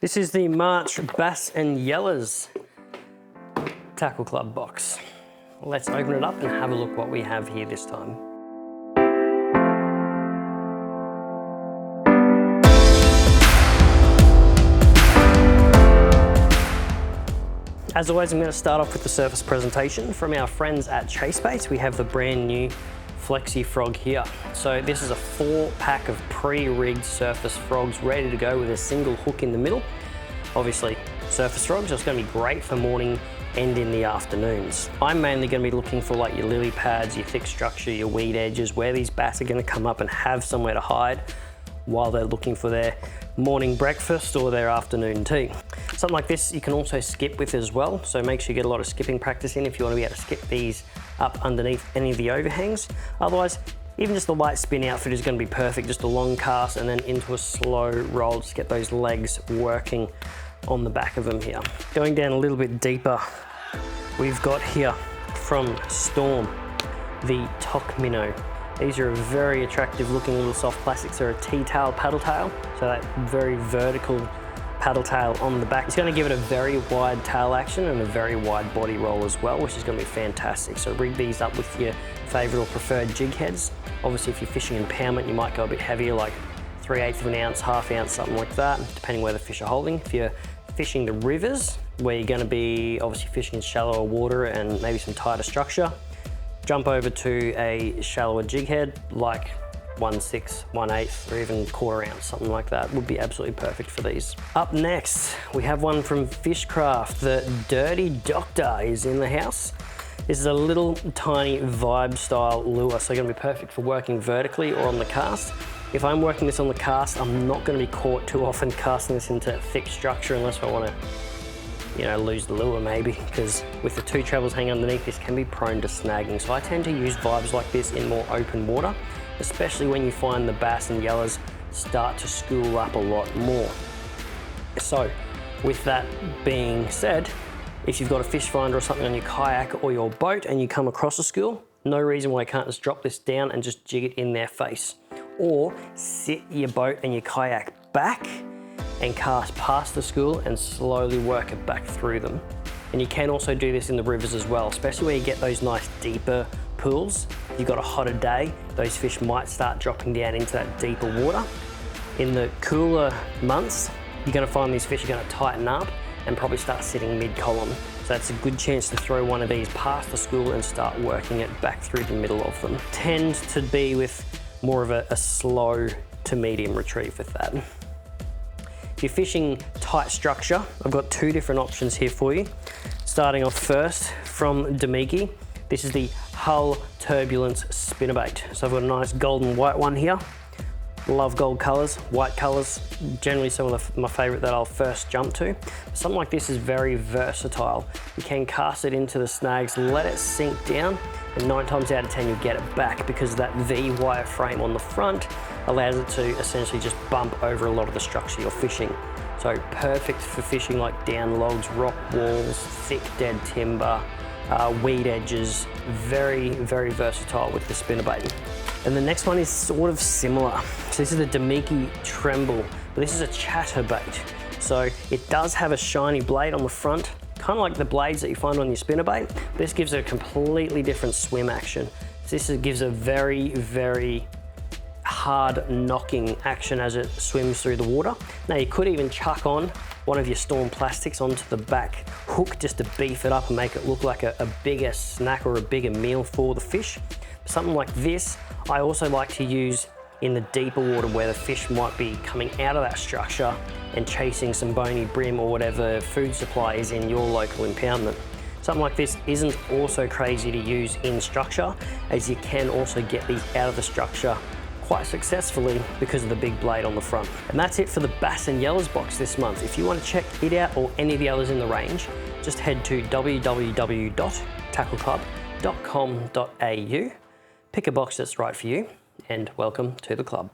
This is the March Bass and Yellas Tackle Club box. Let's open it up and have a look what we have here this time. As always, I'm going to start off with the surface presentation. From our friends at Chase Baits, we have the brand new Flexi Frog here. So this is a 4-pack of pre-rigged surface frogs ready to go with a single hook in the middle. Obviously, surface frogs, it's going to be great for morning and in the afternoons. I'm mainly going to be looking for like your lily pads, your thick structure, your weed edges, where these bass are going to come up and have somewhere to hide while they're looking for their morning breakfast or their afternoon tea. Something like this you can also skip with as well, so make sure you get a lot of skipping practice in if you want to be able to skip these up underneath any of the overhangs. Otherwise, even just the light spin outfit is going to be perfect, just a long cast and then into a slow roll, just get those legs working on the back of them here. Going down a little bit deeper, we've got here from Storm, the Tok Minnow. These are a very attractive looking little soft plastics. They're a T-tail paddle tail, so that very vertical paddle tail on the back. It's going to give it a very wide tail action and a very wide body roll as well, which is going to be fantastic. So rig these up with your favorite or preferred jig heads. Obviously, if you're fishing impoundment, you might go a bit heavier, like 3/8 of an ounce, half ounce, something like that, depending where the fish are holding. If you're fishing the rivers, where you're going to be obviously fishing in shallower water and maybe some tighter structure, jump over to a shallower jig head, like 1/6, 1/8, or even 1/4 ounce, something like that would be absolutely perfect for these. Up next, we have one from Fishcraft. The Dirty Doctor is in the house. This is a little tiny vibe style lure, so gonna be perfect for working vertically or on the cast. If I'm working this on the cast, I'm not gonna be caught too often casting this into thick structure unless I wanna, lose the lure maybe, because with the two trebles hanging underneath, this can be prone to snagging. So I tend to use vibes like this in more open water, especially when you find the bass and yellas start to school up a lot more. So with that being said, if you've got a fish finder or something on your kayak or your boat and you come across a school, no reason why you can't just drop this down and just jig it in their face. Or sit your boat and your kayak back and cast past the school and slowly work it back through them. And you can also do this in the rivers as well, especially where you get those nice deeper pools. If you've got a hotter day, those fish might start dropping down into that deeper water. In the cooler months, you're gonna find these fish are gonna tighten up and probably start sitting mid-column. So that's a good chance to throw one of these past the school and start working it back through the middle of them. Tend to be with more of a slow to medium retrieve with that. If you're fishing tight structure, I've got two different options here for you. Starting off first from Demiki, this is the Hull Turbulence spinnerbait. So I've got a nice golden white one here. Love gold colors, white colors, generally some of my favorite that I'll first jump to. Something like this is very versatile. You can cast it into the snags, let it sink down, and 9 times out of 10 you'll get it back because that V wire frame on the front allows it to essentially just bump over a lot of the structure you're fishing. So perfect for fishing like down logs, rock walls, thick dead timber, weed edges. Very, very versatile with the spinnerbait. And the next one is sort of similar. So this is the Demiki Tremble, but this is a chatterbait. So it does have a shiny blade on the front, kind of like the blades that you find on your spinnerbait. This gives it a completely different swim action. So this gives a very, very hard knocking action as it swims through the water. Now you could even chuck on one of your Storm plastics onto the back hook just to beef it up and make it look like a bigger snack or a bigger meal for the fish. Something like this, I also like to use in the deeper water where the fish might be coming out of that structure and chasing some bony brim or whatever food supply is in your local impoundment. Something like this isn't also crazy to use in structure, as you can also get these out of the structure quite successfully because of the big blade on the front. And that's it for the Bass and Yellas box this month. If you want to check it out or any of the others in the range, just head to www.tackleclub.com.au, pick a box that's right for you, and welcome to the club.